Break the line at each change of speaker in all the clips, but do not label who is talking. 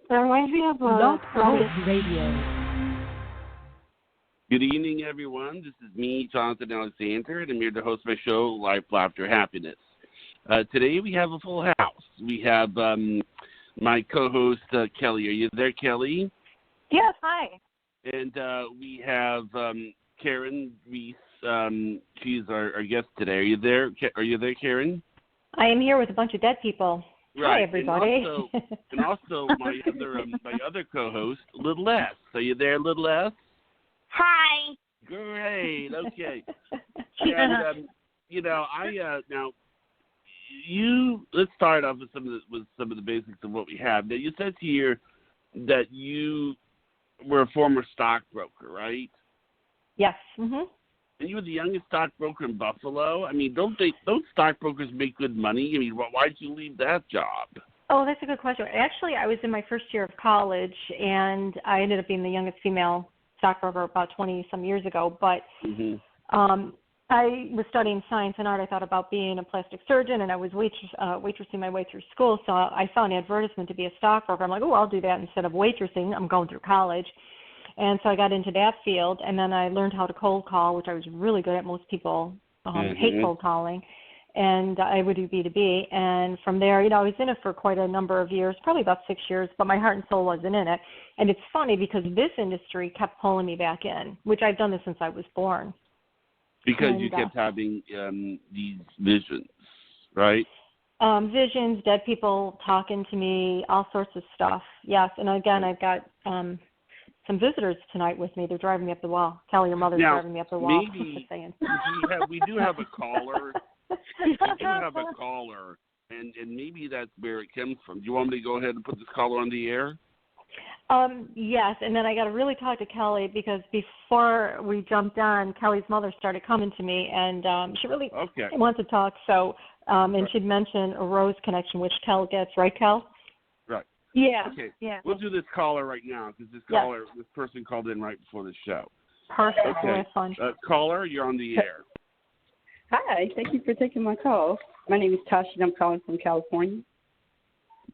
It reminds me of
Blog Talk Radio.
Good evening, everyone. This is me, Jonathan Alexander, and I'm here to host my show, Life, Laughter, Happiness. Today we have a full house. We have my co-host, Kelly. Are you there, Kelly?
Yes, hi.
And we have Karyn Reece. She's our guest today. Are you there? Karyn?
I am here with a bunch of dead people.
Right.
Hi, everybody.
And also my other co-host, Little S. Are you there, Little S?
Hi.
Great. Okay. And now let's start off with some of the basics of what we have. Now, you said here that you were a former stockbroker, right?
Yes. Mm-hmm.
And you were the youngest stockbroker in Buffalo. I mean, don't stockbrokers make good money? I mean, why did you leave that job?
Oh, that's a good question. Actually, I was in my first year of college, and I ended up being the youngest female stockbroker about 20-some years ago. But I was studying science and art. I thought about being a plastic surgeon, and I was waitressing my way through school. So I saw an advertisement to be a stockbroker. I'm like, oh, I'll do that instead of waitressing. I'm going through college. And so I got into that field, and then I learned how to cold call, which I was really good at. Most people hate cold calling. And I would do B2B. And from there, I was in it for quite a number of years, probably about 6 years, but my heart and soul wasn't in it. And it's funny because this industry kept pulling me back in, which I've done this since I was born.
Because you kept having these visions, right?
Visions, dead people talking to me, all sorts of stuff. Yes, and again, I've got some visitors tonight with me. They're driving me up the wall. Kelly, your mother's driving me up the wall.
Maybe we do have a caller. And maybe that's where it comes from. Do you want me to go ahead and put this caller on the air?
Yes, and then I got to really talk to Kelly because before we jumped on, Kelly's mother started coming to me, and she really wants to talk. So, and she'd mentioned a rose connection, which Kel gets, right, Kel?
Right.
Yeah.
Okay.
Yeah.
We'll do this caller right now because this person called in right before the show.
Perfect.
Okay.
That's fun.
Caller, you're on the air.
Hi. Thank you for taking my call. My name is Tasha, and I'm calling from California.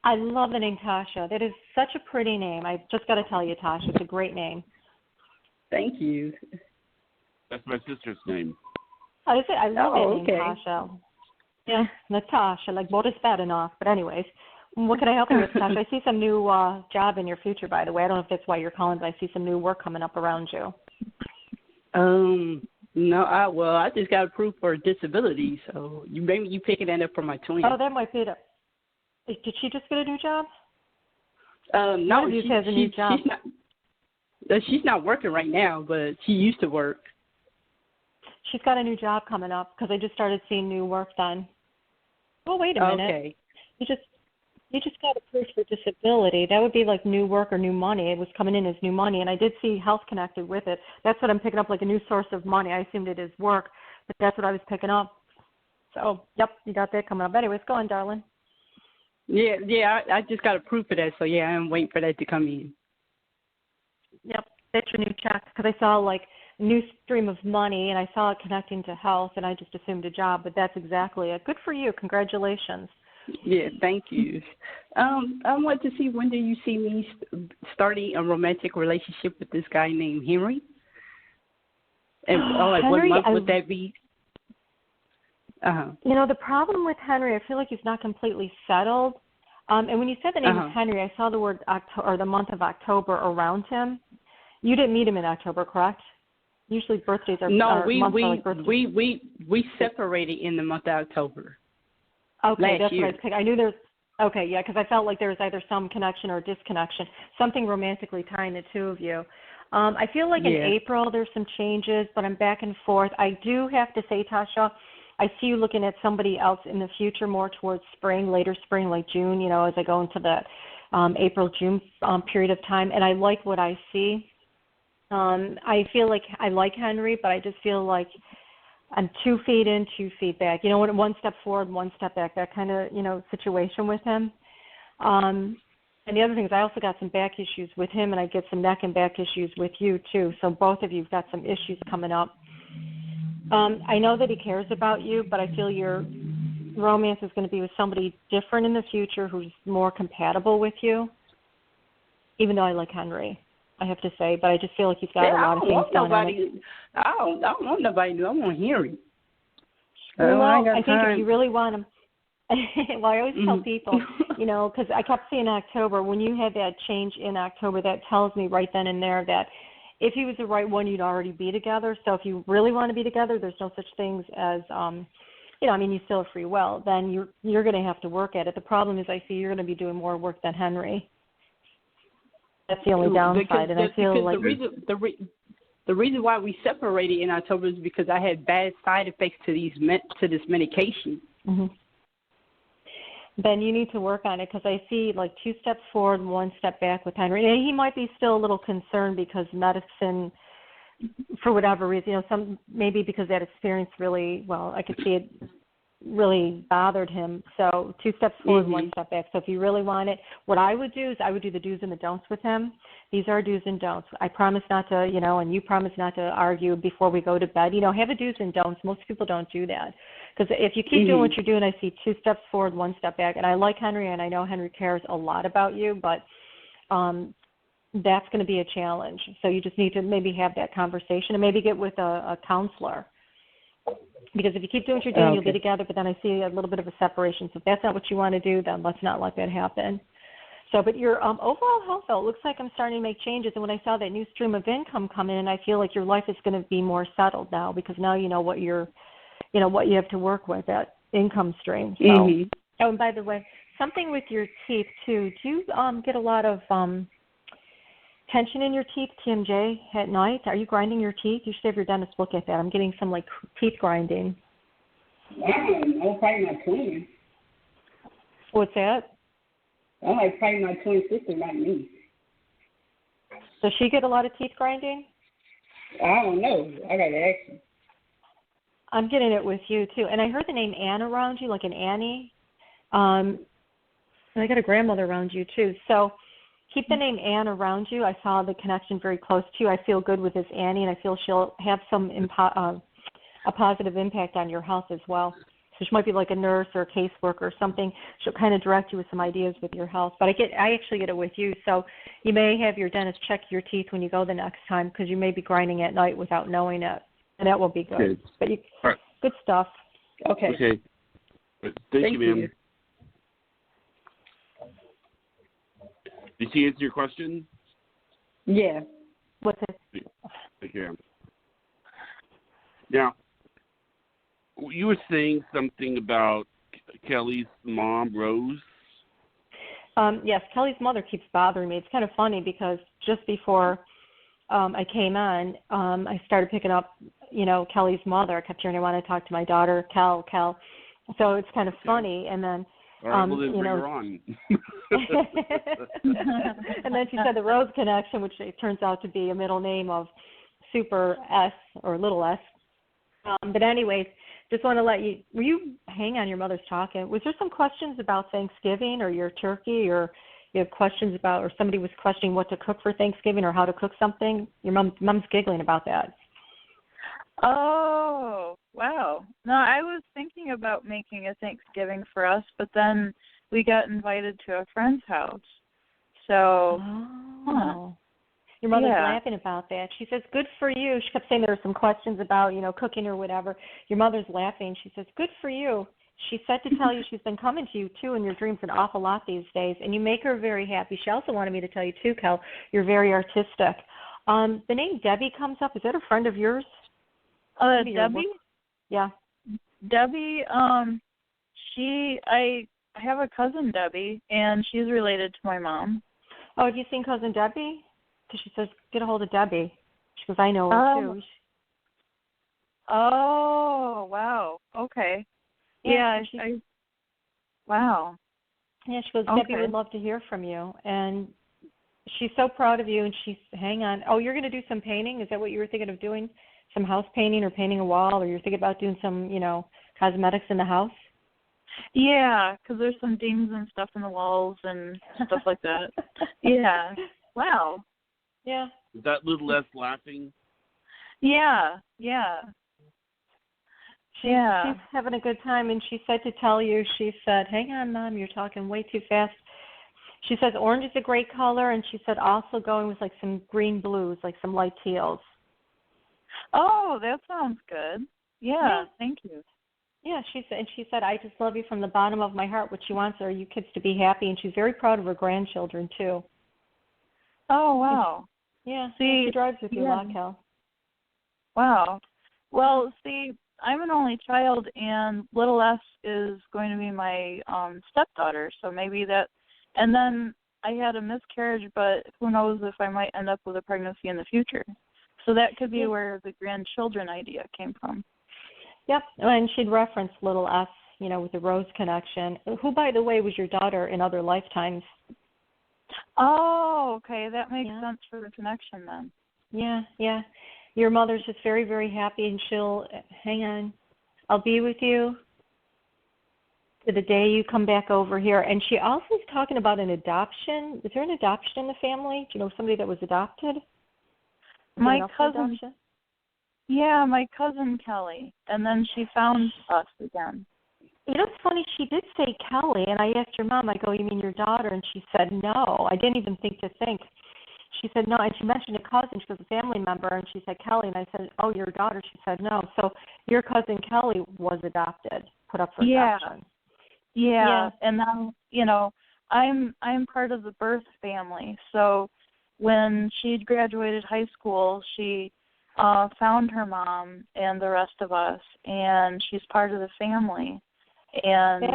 I love the name Tasha. That is such a pretty name. I just got to tell you, Tasha, it's a great name.
Thank you.
That's my sister's name.
I love that name, Tasha. Yeah, Natasha, like Boris Badenoff. But anyways, what can I help you with, Tasha? I see some new job in your future, by the way. I don't know if that's why you're calling, but I see some new work coming up around you.
No, I just got approved for disability, so you picking that up for my twin.
Oh, that might be it. Did she just get a new job?
No,
she has a new job.
She's not working right now, but she used to work.
She's got a new job coming up because I just started seeing new work done. Oh, wait a minute.
Okay.
You just got approved for disability. That would be like new work or new money. It was coming in as new money, and I did see health connected with it. That's what I'm picking up, like a new source of money. I assumed it is work, but that's what I was picking up. So, yep, you got that coming up. Anyways, go on, darling.
Yeah, I just got approved for that, so yeah, I'm waiting for that to come in.
Yep, that's your new check, because I saw like a new stream of money, and I saw it connecting to health, and I just assumed a job, but that's exactly it. Good for you. Congratulations.
Yeah, thank you. I want to see, when do you see me starting a romantic relationship with this guy named Henry? And
Henry,
what month would that be?
The problem with Henry, I feel like he's not completely settled. And when you said the name is Henry, I saw the word the month of October around him. You didn't meet him in October, correct? Usually birthdays are
we separated in the month of October.
Okay, that's what I was thinking. I knew there's because I felt like there was either some connection or disconnection, something romantically tying the two of you. I feel like in April there's some changes, but I'm back and forth. I do have to say, Tasha, I see you looking at somebody else in the future, more towards spring, later spring, like June, as I go into the April-June period of time, and I like what I see. I feel like I like Henry, but I just feel like I'm 2 feet in, 2 feet back. One step forward, one step back, that kind of, situation with him. And the other thing is I also got some back issues with him, and I get some neck and back issues with you, too. So both of you have got some issues coming up. I know that he cares about you, but I feel your romance is going to be with somebody different in the future who's more compatible with you. even though I like Henry, I have to say. But I just feel like he's got a lot of things going on.
I don't want nobody new. I want Henry.
Well, I think if you really want him, well, I always tell people, because I kept saying October, when you had that change in October, that tells me right then and there that if he was the right one, you'd already be together. So if you really want to be together, there's no such things as, you still have free will. Then you're going to have to work at it. The problem is I see you're going to be doing more work than Henry. That's the only downside. And I feel like
the reason why we separated in October is because I had bad side effects to this medication.
Mm-hmm. Then you need to work on it because I see like 2 steps forward and 1 step back with Henry. And he might be still a little concerned because medicine, for whatever reason, maybe because that experience really, I could see it really bothered him. So 2 steps forward, 1 step back. So if you really want it, what I would do is I would do the do's and the don'ts with him. These are do's and don'ts. I promise not to, and you promise not to argue before we go to bed. Have a do's and don'ts. Most people don't do that. Because if you keep doing what you're doing, I see 2 steps forward, 1 step back. And I like Henry, and I know Henry cares a lot about you, but that's going to be a challenge. So you just need to maybe have that conversation and maybe get with a counselor. Because if you keep doing what you're doing, you'll be together, but then I see a little bit of a separation. So if that's not what you want to do, then let's not let that happen. So, but your overall health, though, it looks like I'm starting to make changes. And when I saw that new stream of income come in, I feel like your life is going to be more settled now because now you know what what you have to work with, that income stream. So, oh, and by the way, something with your teeth, too. Do you get a lot of tension in your teeth, TMJ, at night? Are you grinding your teeth? You should have your dentist look at that. I'm getting some, teeth grinding.
I'm probably my twin.
What's that?
I'm probably my twin sister, not me.
Does she get a lot of teeth grinding?
I don't know. I got to ask her.
I'm getting it with you, too. And I heard the name Ann around you, like an Annie. And I got a grandmother around you, too. So keep the name Ann around you. I saw the connection very close to you. I feel good with this Annie, and I feel she'll have a positive impact on your health as well. So she might be like a nurse or a caseworker or something. She'll kind of direct you with some ideas with your health. But I actually get it with you. So you may have your dentist check your teeth when you go the next time because you may be grinding at night without knowing it. And that will be good.
Okay.
But
right.
Good stuff.
Okay.
Thank you, ma'am. Did she answer your question?
Yeah.
What's it?
Thank you. Now, you were saying something about Kelly's mom, Rose?
Yes, Kelly's mother keeps bothering me. It's kind of funny because just before I came on, I started picking up, Kelly's mother. I kept hearing, I want to talk to my daughter, Kel. So it's kind of funny. And then,
all right, well, then bring her on.
And then she said the Rose connection, which it turns out to be a middle name of Super S or little S. But anyways, just want to will you hang on, your mother's talking. Was there some questions about Thanksgiving or your turkey, or you have questions about, or somebody was questioning what to cook for Thanksgiving or how to cook something? Your mom's giggling about that.
Oh, wow. No, I was thinking about making a Thanksgiving for us, but then we got invited to a friend's house. So,
Your mother's laughing about that. She says, good for you. She kept saying there were some questions about, cooking or whatever. Your mother's laughing. She says, good for you. She said to tell you she's been coming to you, too, in your dreams an awful lot these days, and you make her very happy. She also wanted me to tell you, too, Kel, you're very artistic. The name Debbie comes up. Is that a friend of yours?
Debbie?
Yeah.
Debbie, I have a cousin, Debbie, and she's related to my mom.
Oh, have you seen Cousin Debbie? Because she says, get a hold of Debbie. She goes, I know her, too.
Oh, wow. Okay. Yeah, wow.
Yeah, she goes, Debbie would love to hear from you. And she's so proud of you, and hang on. Oh, you're going to do some painting? Is that what you were thinking of doing? Some house painting or painting a wall, or you're thinking about doing some, cosmetics in the house?
Yeah, because there's some dings and stuff in the walls and stuff like that. Yeah. Wow.
Yeah. Is that little less laughing?
Yeah.
She's having a good time, and she said to tell you, she said, hang on, Mom, you're talking way too fast. She says orange is a great color, and she said also going with like some green blues, like some light teals.
Oh, that sounds good. Yeah, thank you.
Yeah, she said, I just love you from the bottom of my heart. What she wants are you kids to be happy, and she's very proud of her grandchildren too.
Oh, wow.
Yeah, she drives with you a lot, Cal.
Wow. Well, see, I'm an only child, and little S is going to be my stepdaughter, so maybe that. And then I had a miscarriage, but who knows if I might end up with a pregnancy in the future. So that could be where the grandchildren idea came from.
Yep, and she'd reference little S, with the Rose connection, who, by the way, was your daughter in other lifetimes.
Oh, okay, that makes sense for the connection then.
Yeah. Your mother's just very, very happy, and she'll, hang on, I'll be with you to the day you come back over here. And she also is talking about an adoption. Is there an adoption in the family? Do you know somebody that was adopted?
My cousin. Yeah, my cousin Kelly. And then she found us again.
It's funny, she did say Kelly, and I asked your mom, I go, you mean your daughter? And she said no. I didn't even think. She said no, and she mentioned a cousin. She was a family member, and she said Kelly, and I said, oh, your daughter? She said no. So your cousin Kelly was adopted, put up for adoption.
Yeah, and now, I'm part of the birth family. So when she graduated high school, she found her mom and the rest of us, and she's part of the family. And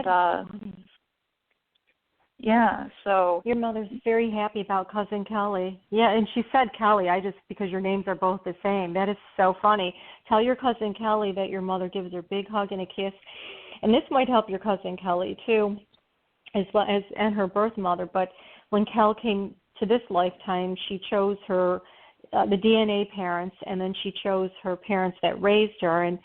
so
your mother's very happy about cousin Kelly. Yeah, and she said Kelly, because your names are both the same. That is so funny. Tell your cousin Kelly that your mother gives her a big hug and a kiss. And this might help your cousin Kelly too, as well as and her birth mother. But when Kel came to this lifetime, she chose her the DNA parents, and then she chose her parents that raised her, and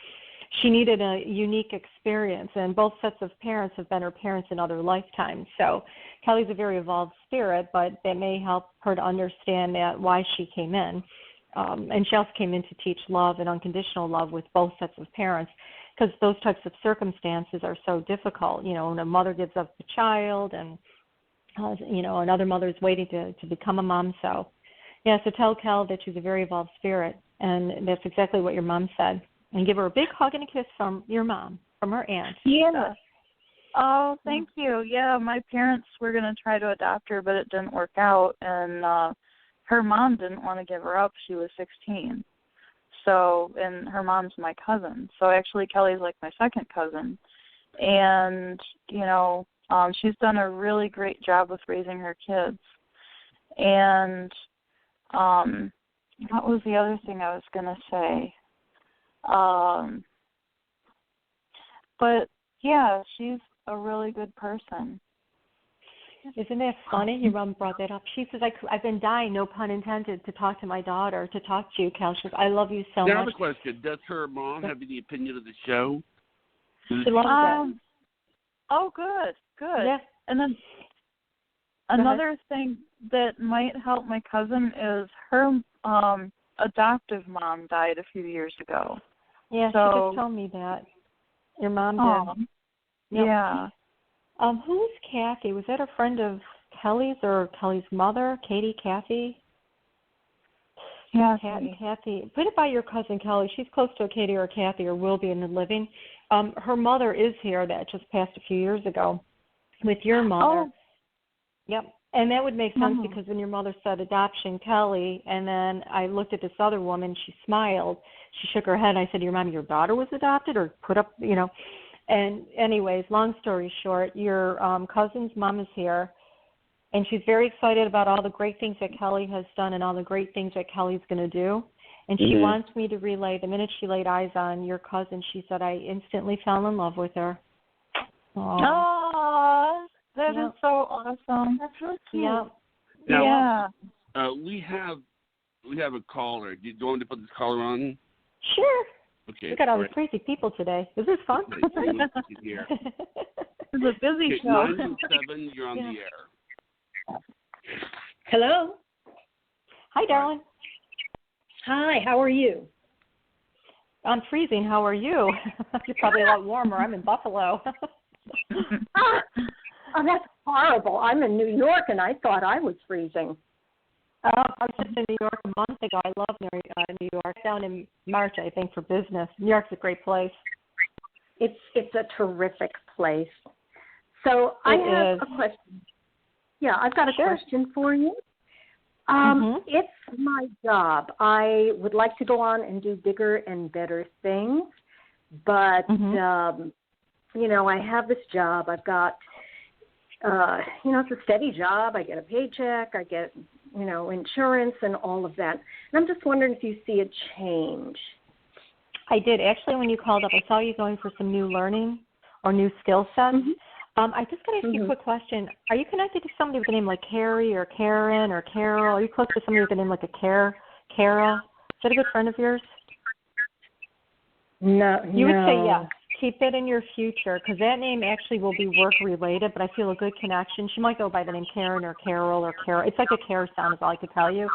she needed a unique experience, and both sets of parents have been her parents in other lifetimes. So Kelly's a very evolved spirit, but that may help her to understand that why she came in. And she also came in to teach love and unconditional love with both sets of parents, because those types of circumstances are so difficult. When a mother gives up a child, and another mother is waiting to become a mom. So tell Kel that she's a very evolved spirit, and that's exactly what your mom said. And give her a big hug and a kiss from your mom, from her aunt.
Yeah. Oh, thank you. Yeah, my parents were going to try to adopt her, but it didn't work out. And her mom didn't want to give her up. She was 16. So, and her mom's my cousin. So actually Kelly's like my second cousin. And, she's done a really great job with raising her kids. And what was the other thing I was going to say? But yeah, she's a really good person.
Isn't that funny? Your mom brought that up. She says, I've been dying, no pun intended, to talk to my daughter, to talk to you, Cal. She says, I love you so much.
Now the question, does her mom have any opinion of the show?
She loves it.
Oh, good.
Yeah.
And then another thing that might help my cousin is her adoptive mom died a few years ago.
Yeah, she just told me that. Your mom did.
Yep. Yeah.
Who's Kathy? Was that a friend of Kelly's or Kelly's mother? Kathy? Kathy. Put it by your cousin Kelly. She's close to a Katie or a Kathy, or will be in the living. Her mother is here that just passed a few years ago with your mother.
Oh.
Yep. And that would make sense because when your mother said adoption, Kelly, and then I looked at this other woman, she smiled. She shook her head. I said, your daughter was adopted or put up, And anyways, long story short, your cousin's mom is here, and she's very excited about all the great things that Kelly has done and all the great things that Kelly's going to do. And she wants me to relay, the minute she laid eyes on your cousin, she said, I instantly fell in love with her.
Oh, that is so awesome. That's so cute.
Now, we have a caller. Do you want to put this caller on?
Sure.
Okay.
We got all these crazy people today. Is this fun?
Here.
It's a busy show.
917, you're on the air.
Hello.
Hi, darling.
Hi, how are you?
I'm freezing. How are you? You're probably a lot warmer. I'm in Buffalo.
Oh, that's horrible. I'm in New York, and I thought I was freezing.
I was just in New York a month ago. I love New York. Down in March, I think, for business. New York's a great place.
It's a terrific place. So I have a question. Yeah, I've got a question for you. It's my job. I would like to go on and do bigger and better things, but you know, I have this job. I've got, you know, it's a steady job. I get a paycheck. I get, you know, insurance and all of that. And I'm just wondering if you see a change.
I did. Actually, when you called up, I saw you going for some new learning or new skill sets. I just got to ask you a quick question. Are you connected to somebody with a name like Carrie or Karen or Carol? Are you close to somebody with a name like a Cara? Is that a good friend of yours?
No.
You would say yes. Keep it in your future because that name actually will be work related, but I feel a good connection. She might go by the name Karen or Carol or Carol. It's like a care sound is all I could tell you,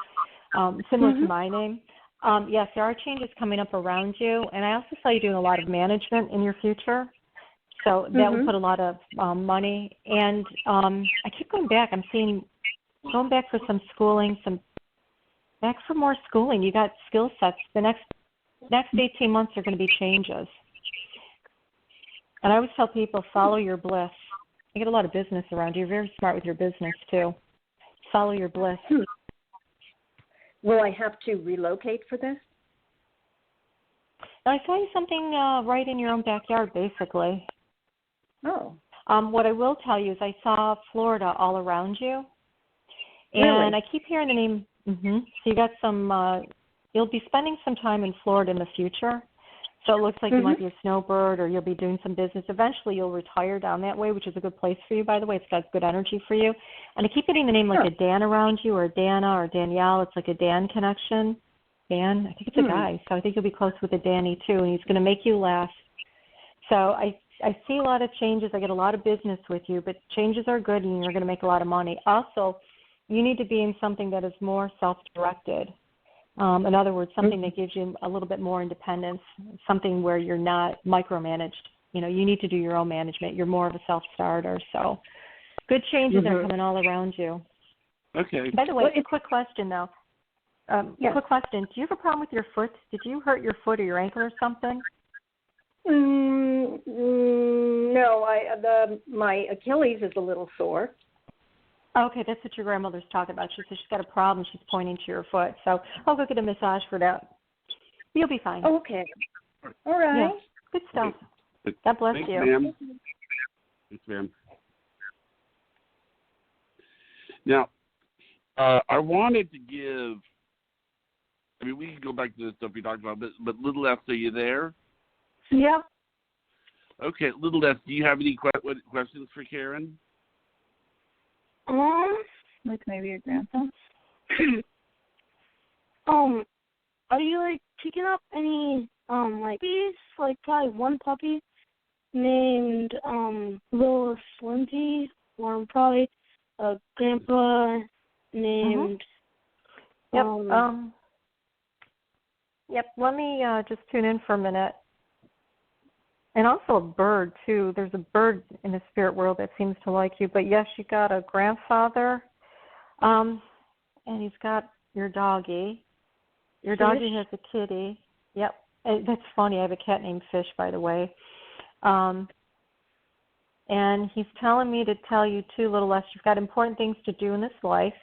similar to my name. Yes, there are changes coming up around you, and I also saw you doing a lot of management in your future. So that will put a lot of money. And I keep going back. I'm seeing going back for some schooling, back for more schooling. You got skill sets. The next 18 months are going to be changes. And I always tell people, follow your bliss. You get a lot of business around you. You're very smart with your business, too. Follow your bliss.
Will I have to relocate for this?
Now, I saw you something right in your own backyard, basically.
Oh.
What I will tell you is I saw Florida all around you.
Really?
And I keep hearing the name. So you got some, you'll be spending some time in Florida in the future. So it looks like you might be a snowbird or you'll be doing some business. Eventually you'll retire down that way, which is a good place for you, by the way. It's got good energy for you. And I keep getting the name like a Dan around you or a Dana or Danielle. It's like a Dan connection. Dan, I think it's a guy. So I think you'll be close with a Danny, too, and he's going to make you laugh. So I see a lot of changes. I get a lot of business with you, but changes are good and you're going to make a lot of money. Also, you need to be in something that is more self-directed. In other words, something that gives you a little bit more independence, something where you're not micromanaged. You know, you need to do your own management. You're more of a self-starter. So good changes are coming all around you.
Okay.
By the way, a quick question, though. Quick question. Do you have a problem with your foot? Did you hurt your foot or your ankle or something?
No, my Achilles is a little sore.
Okay, that's what your grandmother's talking about. She says she's got a problem. She's pointing to your foot. So I'll go get a massage for that. You'll be fine.
Okay. All right.
Yeah. Good stuff. God bless
Thanks,
you.
Ma'am. Thanks, ma'am. Now, I wanted to give, I mean, we can go back to the stuff we talked about, but Little S, are you there?
Yeah.
Okay, Little S, do you have any questions for Karen?
Like maybe your grandpa. Are you like picking up any like puppies? Like probably one puppy named Little Slinty, or probably a grandpa named.
Yep. Let me just tune in for a minute. And also a bird, too. There's a bird in the spirit world that seems to like you. But, yes, you got a grandfather, and he's got your doggy. Your doggy has a kitty. Yep. And that's funny. I have a cat named Fish, by the way. And he's telling me to tell you, too, Little Less, you've got important things to do in this life.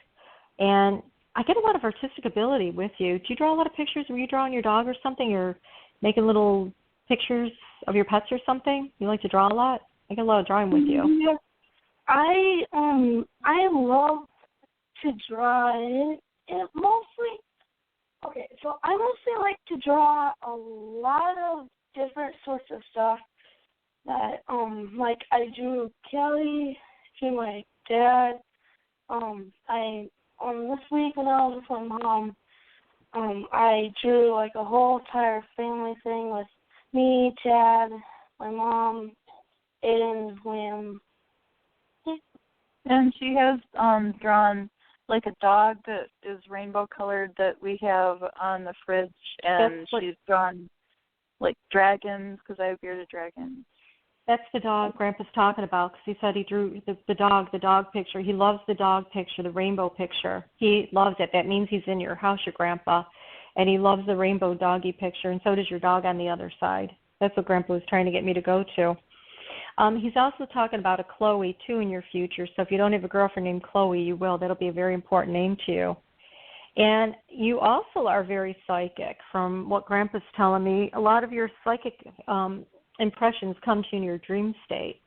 And I get a lot of artistic ability with you. Do you draw a lot of pictures? Were you drawing your dog or something, or making little pictures of your pets or something? You like to draw a lot? I get a lot of drawing with you.
Yeah. I love to draw it mostly. Okay, so I mostly like to draw a lot of different sorts of stuff. That like I drew Kelly, drew my dad. This week when I was with my mom, I drew like a whole entire family thing with me, Chad, my mom, Aiden, William. And she has drawn like a dog that is rainbow colored that we have on the fridge, and she's drawn like dragons because I have bearded dragons.
That's the dog Grandpa's talking about, because he said he drew the dog picture. He loves the dog picture, the rainbow picture. He loves it. That means he's in your house, your Grandpa, and he loves the rainbow doggy picture, and so does your dog on the other side. That's what Grandpa was trying to get me to go to. He's also talking about a Chloe, too, in your future. So if you don't have a girlfriend named Chloe, you will. That'll be a very important name to you. And you also are very psychic, from what Grandpa's telling me. A lot of your psychic impressions come to you in your dream state.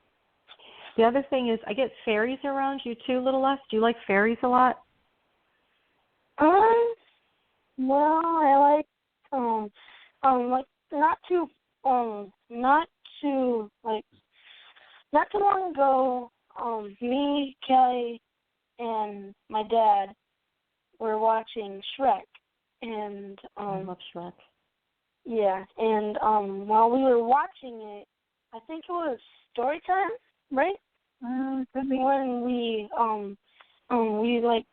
The other thing is I get fairies around you, too, Little S. Do you like fairies a lot?
Well, I not too long ago, me, Kelly, and my dad were watching Shrek, and
I love Shrek.
Yeah, and while we were watching it, I think it was story time, right?
Could be.
When we like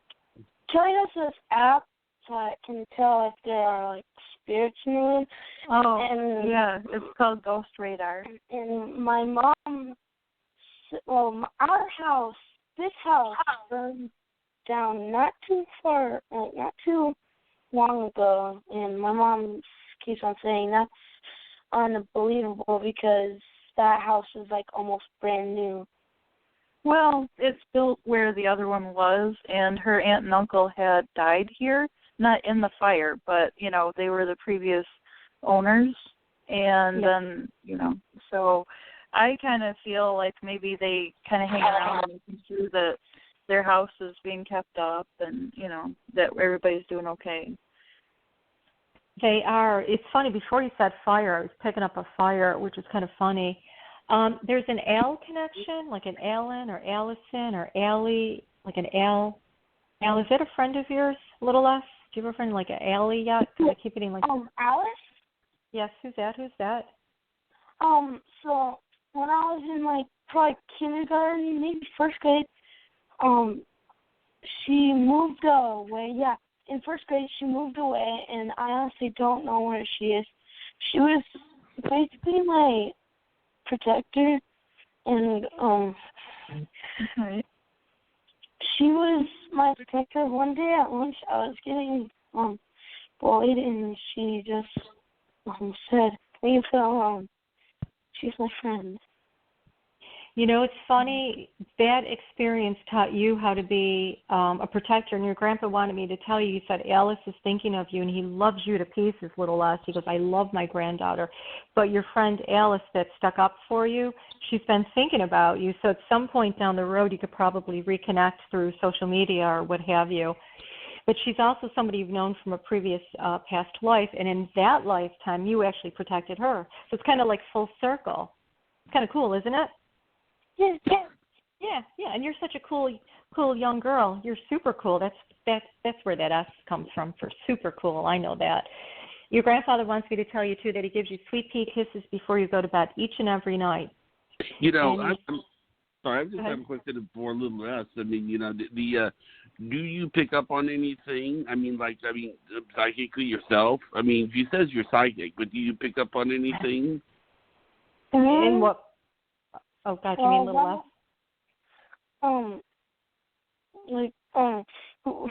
Kelly has this app that can tell if there are like spirits in the room.
Oh,
and,
yeah, it's called Ghost Radar.
And my mom, our house, this house burned down not too long ago, and my mom keeps on saying that's unbelievable because that house is like almost brand new.
Well, it's built where the other one was, and her aunt and uncle had died here, not in the fire, but, you know, they were the previous owners, and then, you know, so I kind of feel like maybe they kind of hang around and making sure that their house is being kept up and, you know, that everybody's doing okay.
They are. It's funny, before you said fire, I was picking up a fire, which is kind of funny. There's an Al connection, like an Alan or Allison or Allie, like an Al. Al, is that a friend of yours, Little S? Do you have a friend like an Allie yet? Because I keep getting like...
Alice?
Yes, who's that?
So when I was in like probably kindergarten, maybe first grade, she moved away. Yeah, in first grade she moved away, and I honestly don't know where she is. She was basically my protector, and she was my protector. One day at lunch, I was getting bullied, and she just said, "Leave her alone. She's my friend."
You know, it's funny, that experience taught you how to be a protector, and your grandpa wanted me to tell you, he said, Alice is thinking of you, and he loves you to pieces, Little S. He goes, I love my granddaughter. But your friend Alice that stuck up for you, she's been thinking about you, so at some point down the road you could probably reconnect through social media or what have you. But she's also somebody you've known from a previous past life, and in that lifetime you actually protected her. So it's kind of like full circle. It's kind of cool, isn't it? Yeah, and you're such a cool young girl. You're super cool. That's where that S comes from, for super cool. I know that. Your grandfather wants me to tell you, too, that he gives you sweet pea kisses before you go to bed each and every night.
You know, I'm sorry, I just have a question for a little S. I mean, you know, do you pick up on anything? I mean, psychically yourself? I mean, he says you're psychic, but do you pick up on anything?
In what? Oh, God, you mean Little S?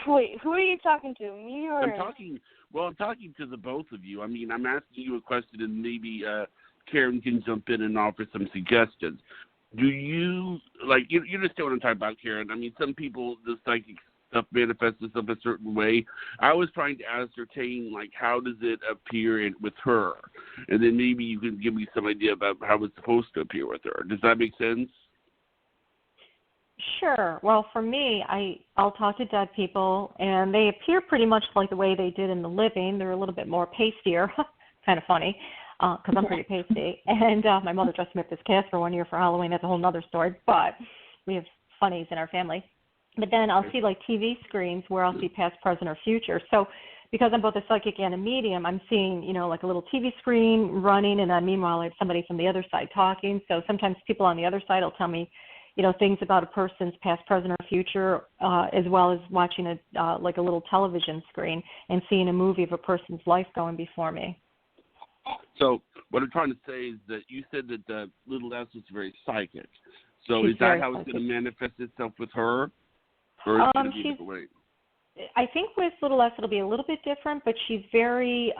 Wait, who are you talking to? Me or?
I'm talking to the both of you. I mean, I'm asking you a question, and maybe Karyn can jump in and offer some suggestions. Do you, like, you understand what I'm talking about, Karyn? I mean, some people, the psychic stuff manifests itself a certain way. I was trying to ascertain, like, how does it appear with her? And then maybe you can give me some idea about how it's supposed to appear with her. Does that make sense?
Sure. Well, for me, I'll talk to dead people, and they appear pretty much like the way they did in the living. They're a little bit more pastier. Kind of funny, because I'm pretty pasty. And my mother dressed me up as Casper one year for Halloween. That's a whole other story. But we have funnies in our family. But then I'll see like TV screens where I'll see past, present, or future. So because I'm both a psychic and a medium, I'm seeing, you know, like a little TV screen running, and then meanwhile I have somebody from the other side talking. So sometimes people on the other side will tell me, you know, things about a person's past, present, or future, as well as watching a little television screen and seeing a movie of a person's life going before me.
So what I'm trying to say is that you said that little S was very psychic. So
She's
is that how
psychic.
it's going to manifest itself with her? Or is it going to be a different way?
I think with little S it'll be a little bit different, but she's very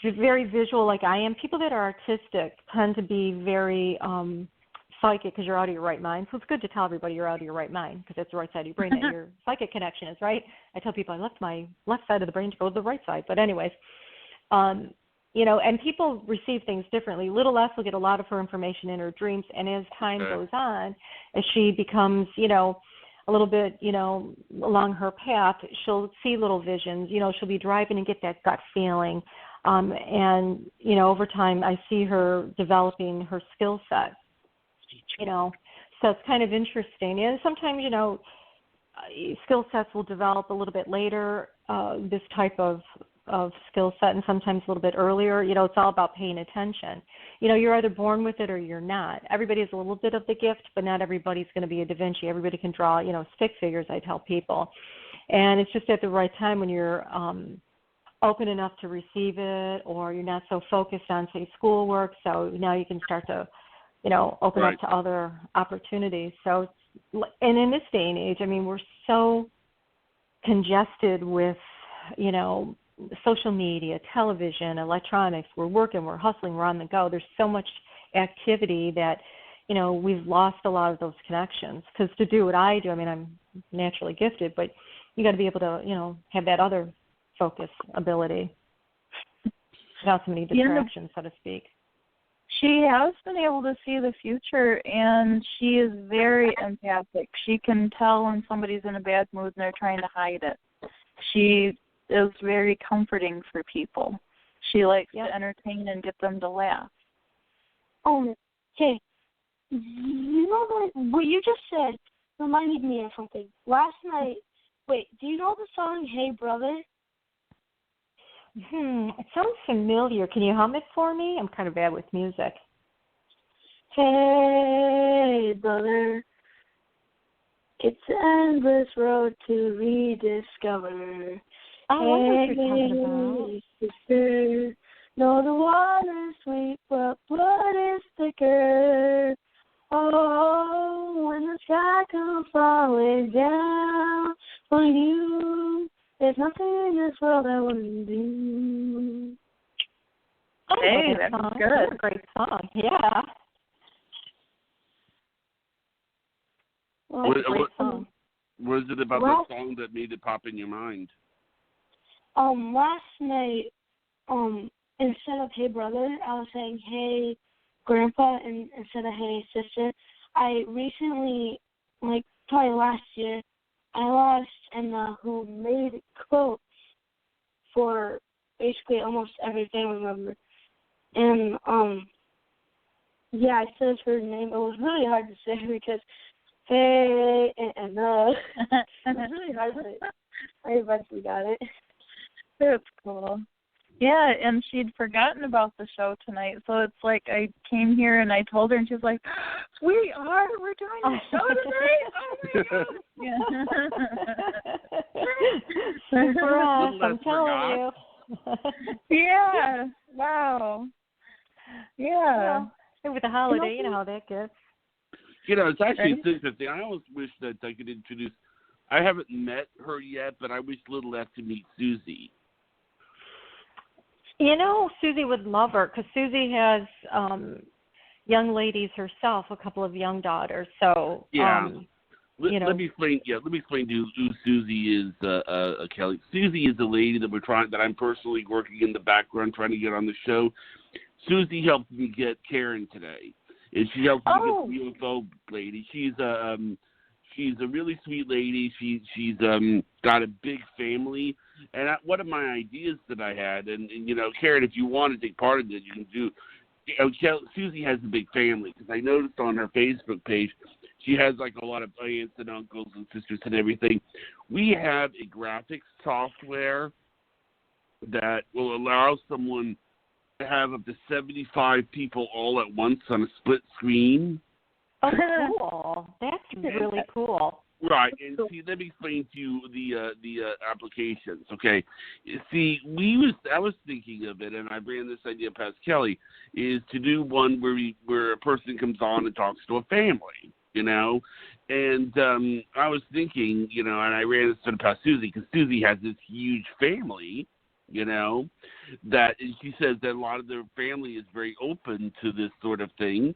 visual like I am. People that are artistic tend to be very psychic because you're out of your right mind. So it's good to tell everybody you're out of your right mind because that's the right side of your brain that your psychic connection is, right? I tell people I left my left side of the brain to go to the right side. But anyways, you know, and people receive things differently. Little S will get a lot of her information in her dreams, and as time goes on, as she becomes, you know, a little bit, you know, along her path, she'll see little visions. You know, she'll be driving and get that gut feeling. And, you know, over time I see her developing her skill set, you know, so it's kind of interesting. And sometimes, you know, skill sets will develop a little bit later, this type of skill set, and sometimes a little bit earlier. You know, it's all about paying attention. You know, you're either born with it or you're not. Everybody has a little bit of the gift, but not everybody's going to be a Da Vinci. Everybody can draw, you know, stick figures, I tell people. And it's just at the right time when you're open enough to receive it, or you're not so focused on, say, schoolwork, so now you can start to, you know, open up to other opportunities. So, and in this day and age, I mean, we're so congested with, you know, social media, television, electronics. We're working, we're hustling, we're on the go. There's so much activity that, you know, we've lost a lot of those connections. Because to do what I do, I mean, I'm naturally gifted, but you got to be able to, you know, have that other focus ability without so many distractions, so to speak.
She has been able to see the future, and she is very empathic. She can tell when somebody's in a bad mood and they're trying to hide it. She is very comforting for people. She likes to entertain and get them to laugh.
Hey, you know what you just said reminded me of something. Last night, wait, do you know the song Hey Brother?
It sounds familiar. Can you hum it for me? I'm kind of bad with music.
Hey, brother, it's an endless road to rediscover.
Oh, I know what you're talking about.
Sister, no, the water's sweet, but blood is thicker. Oh, when the sky comes falling down on you, there's nothing in this world I wouldn't do.
Oh,
hey, that's good.
That's a great song. Yeah. Well,
what is it about that song that made it pop in your mind?
Last night, instead of hey brother, I was saying hey grandpa, and instead of hey sister. I recently, like probably last year, I lost Emma, who made quotes for basically almost every family member. And, yeah, I said her name. It was really hard to say because, hey, and it was really hard to say. I eventually got it.
That's cool. Yeah, and she'd forgotten about the show tonight, so it's like I came here and I told her, and she was like, we're doing the show tonight? Oh, my God.
Yeah. I'm telling you.
Yeah, wow. Yeah.
Well, with the holiday, you know how that gets.
You know, it's actually interesting. I almost wish that I could introduce, I haven't met her yet, but I wish Little F could meet Susie.
You know, Susie would love her because Susie has young ladies herself, a couple of young daughters. So
let me explain to you who Susie is, Kelly. Susie is the lady that I'm personally working in the background trying to get on the show. Susie helped me get Karyn today, and she helped me get the UFO lady. She's a really sweet lady. She's got a big family. And one of my ideas that I had, and you know, Karyn, if you want to take part in it, you can do. You know, Susie has a big family because I noticed on her Facebook page she has like a lot of aunts and uncles and sisters and everything. We have a graphics software that will allow someone to have up to 75 people all at once on a split screen.
Oh, cool! That's really cool.
Right, and see, let me explain to you the applications. Okay, see, I was thinking of it, and I ran this idea past Kelly, is to do one where a person comes on and talks to a family, and I was thinking, and I ran this sort of past Susie because Susie has this huge family, that and she says that a lot of their family is very open to this sort of thing,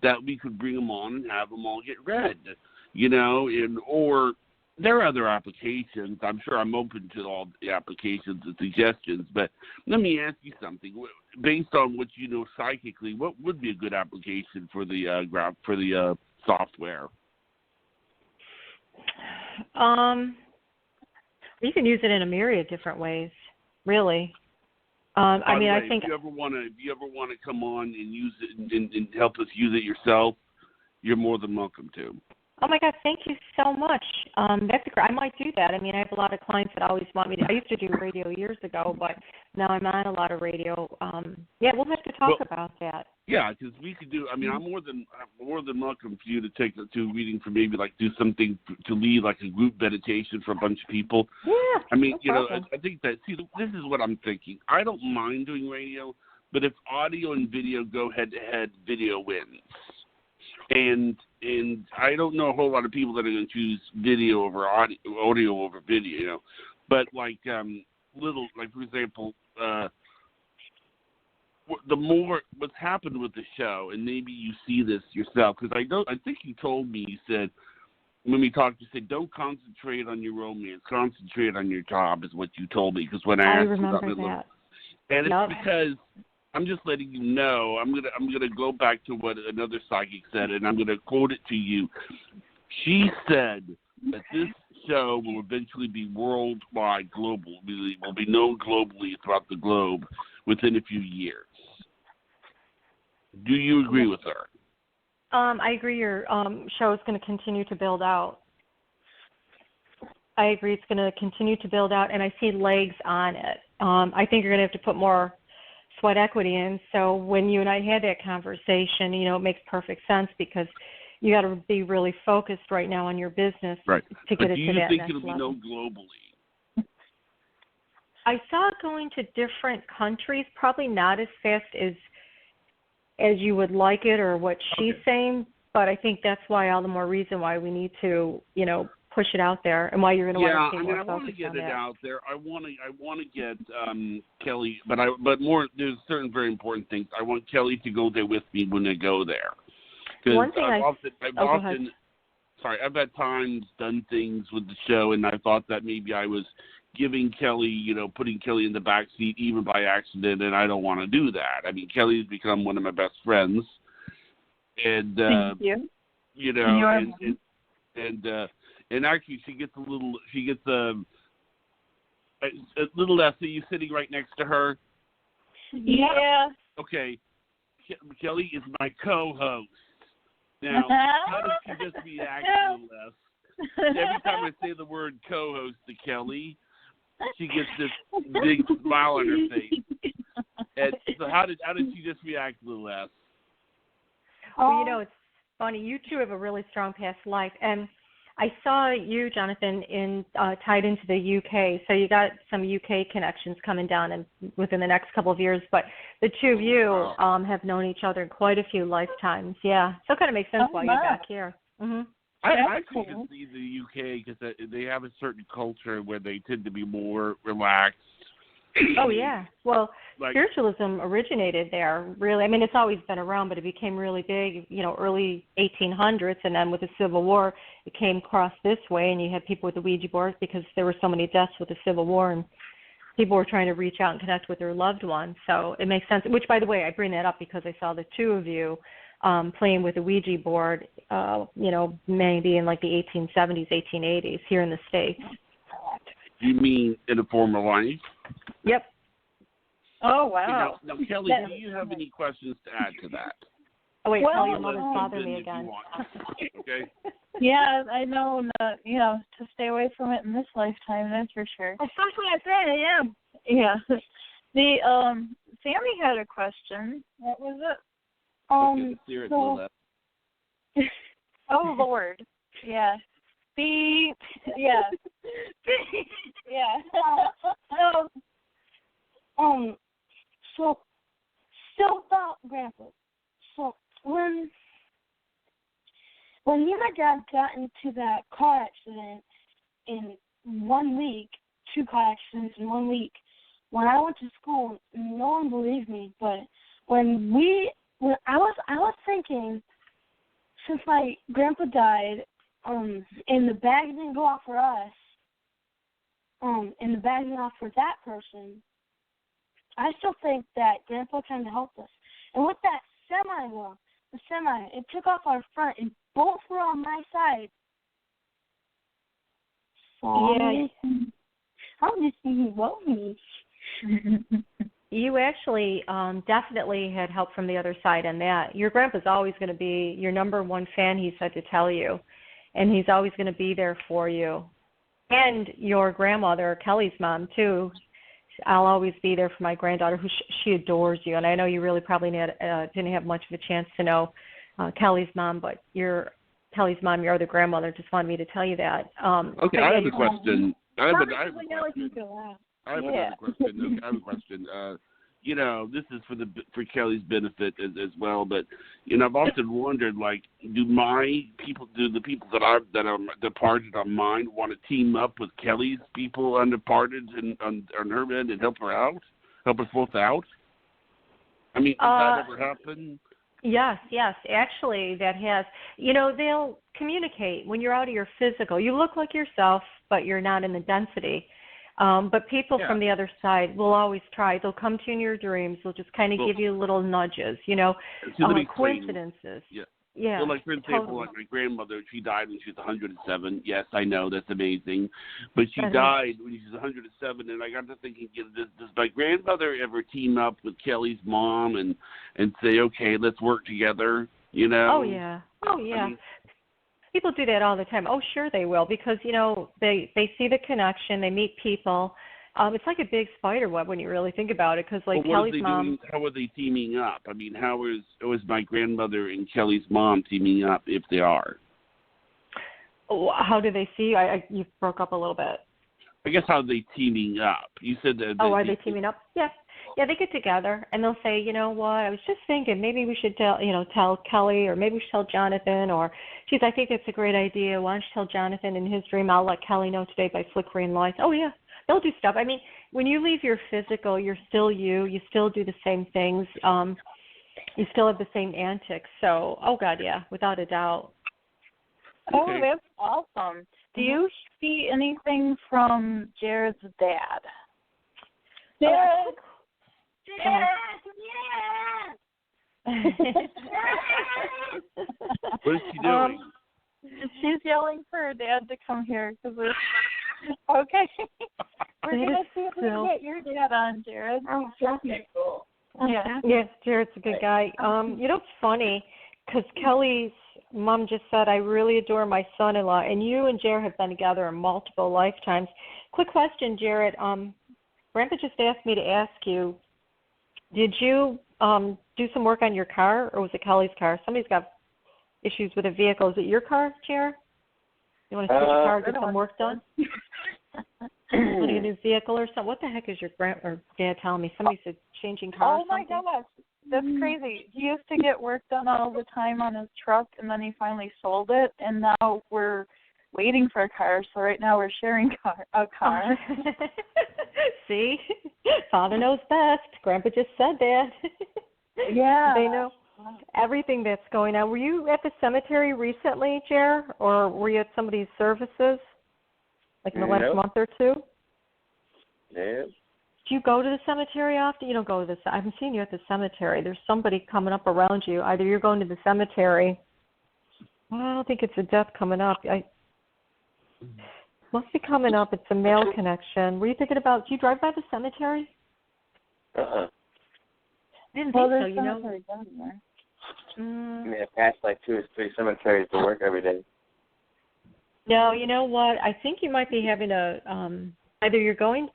that we could bring them on and have them all get read. Or there are other applications. I'm sure I'm open to all the applications and suggestions, but let me ask you something. Based on what you know psychically, what would be a good application for the software?
You can use it in a myriad of different ways, really. I think
if you ever want to come on and use it and help us use it yourself, you're more than welcome to.
Oh, my God, thank you so much. That's great. I might do that. I have a lot of clients that always want me to. I used to do radio years ago, but now I'm on a lot of radio. We'll have to talk about that.
Yeah, because we could do. I'm more than welcome for you to take to reading for maybe like do something to lead like a group meditation for a bunch of people.
Yeah.
I think that. See, this is what I'm thinking. I don't mind doing radio, but if audio and video go head to head, video wins. And I don't know a whole lot of people that are going to choose video over audio over video, but like for example, what's happened with the show, and maybe you see this yourself, because I think you told me, you said when we talked, you said don't concentrate on your romance, concentrate on your job, is what you told me. Because when I asked
remember
about
that,
and it's because. I'm just letting you know. I'm gonna go back to what another psychic said, and I'm gonna quote it to you. She said that this show will eventually be worldwide, global. Will be known globally throughout the globe within a few years. Do you agree with her?
I agree. Your show is going to continue to build out. I agree. It's going to continue to build out, and I see legs on it. I think you're going to have to put more sweat equity in. So when you and I had that conversation, it makes perfect sense because you got to be really focused right now on your business
right.
to get it to that next level.
Do you think it'll be known globally?
I saw it going to different countries, probably not as fast as you would like it or what she's saying, but I think that's why all the more reason why we need to, push it out there, and why you're going to want to see more focus on that.
I want to get it out there. I want to get Kelly, but more. There's certain very important things. I want Kelly to go there with me when I go there.
One thing
I've at times done things with the show, and I thought that maybe I was giving Kelly, putting Kelly in the back seat even by accident, and I don't want to do that. Kelly's become one of my best friends, and
thank you.
And actually, she gets a little less. Are you sitting right next to her?
Yeah.
Okay. Kelly is my co-host. Now, how does she just react a little less? Every time I say the word co-host to Kelly, she gets this big smile on her face. And so how did she just react a little less?
Well, it's funny. You two have a really strong past life, and I saw you, Jonathan, tied into the UK. So you got some UK connections coming down within the next couple of years. But the two of you have known each other in quite a few lifetimes. Yeah, so it kind of makes sense why you're back here. Mm-hmm.
I actually can see the UK because they have a certain culture where they tend to be more relaxed.
Oh, yeah. Well, spiritualism originated there, really. It's always been around, but it became really big, early 1800s, and then with the Civil War, it came across this way, and you had people with the Ouija board because there were so many deaths with the Civil War, and people were trying to reach out and connect with their loved ones. So it makes sense, which, by the way, I bring that up because I saw the two of you playing with the Ouija board, maybe in like the 1870s, 1880s here in the States.
You mean in a former life?
Yep.
Oh, wow.
Now, Kelly, do you have any questions to add to that?
Oh, wait, tell your mother's bothering me again.
Okay.
Yeah, I know, to stay away from it in this lifetime, that's for sure.
Especially I said I am.
Yeah. Sammy had a question. What was it?
Oh, Lord.
Yeah. Beep. Yeah. Yeah.
So still about Grandpa. So when me and my dad got into that car accident in 1 week, 2 car accidents in 1 week, when I went to school, no one believed me. But when I was thinking, since my grandpa died, and the bag didn't go off for us, and the bag went off for that person, I still think that Grandpa kind of helped us. And with that the semi, it took off our front, and both were on my side. So
yeah.
How did he love me?
You actually definitely had help from the other side on that. Your grandpa's always going to be your number one fan, he said to tell you, and he's always going to be there for you. And your grandmother, Kelly's mom, too. I'll always be there for my granddaughter, who she adores you. And I know you really probably didn't have much of a chance to know Kelly's mom, but Kelly's mom, your other grandmother, just wanted me to tell you that.
Okay, I have a question. I have another question. This is for Kelly's benefit as well. But I've often wondered, like, do the people that are departed on mine want to team up with Kelly's people on departed and on her end and help us both out? I mean, does that ever happen?
Yes. Actually, that has. They'll communicate when you're out of your physical. You look like yourself, but you're not in the density. But people from the other side will always try. They'll come to you in your dreams. They'll just kind of give you little nudges, coincidences. Yeah.
Well, like, for example, like my grandmother, she died when she was 107. Yes, I know, that's amazing. But she died when she was 107, and I got to thinking, does my grandmother ever team up with Kelly's mom and say, okay, let's work together,
Oh, yeah. I mean, people do that all the time. Oh, sure they will, because, they see the connection, they meet people. It's like a big spider web when you really think about it, because, like, Kelly's mom...
How are they teaming up? I mean, how is my grandmother and Kelly's mom teaming up, if they are?
How do they see? You broke up a little bit.
I guess, how are they teaming up? You said that...
are they teaming up? Yeah. Yeah, they get together, and they'll say, you know what, I was just thinking maybe we should tell Kelly, or maybe we should tell Jonathan, or, geez, I think that's a great idea. Why don't you tell Jonathan in his dream? I'll let Kelly know today by flickering lights. Oh, yeah. They'll do stuff. I mean, when you leave your physical, you're still you. You still do the same things. You still have the same antics. So, oh, God, yeah, without a doubt.
Oh, that's awesome. Do you see anything from Jared's dad?
Jared!
What is she doing?
She's yelling for her dad to come here because we're okay. We're gonna see if we can get your dad on, Jared.
Oh, that's cool.
Yeah.
Yes, Jared's a good guy. It's funny because Kelly's mom just said, I really adore my son-in-law, and you and Jared have been together in multiple lifetimes. Quick question, Jared. Grandpa just asked me to ask you, did you do some work on your car, or was it Kelly's car? Somebody's got issues with a vehicle. Is it your car, Jared? You want to switch your car, get some work done? Want to get a new vehicle or something? What the heck is your dad telling me? Somebody said changing cars.
Oh my gosh, that's crazy. He used to get work done all the time on his truck, and then he finally sold it, and now we're waiting for a car. So right now we're sharing a car.
See, Father knows best. Grandpa just said that.
Yeah,
they know everything that's going on. Were you at the cemetery recently, Jer, or were you at some of these services, like in the last month or two?
Yeah.
Do you go to the cemetery often? You don't go to the. I haven't seen you at the cemetery. There's somebody coming up around you. Either you're going to the cemetery. Well, I don't think it's a death coming up. Must be coming up. It's a male connection. Were you thinking about? Do you drive by the cemetery?
I
didn't think so. You know.
I mean, I pass like 2 or 3 cemeteries to work every day.
No, you know what? I think you might be having a. Either you're going.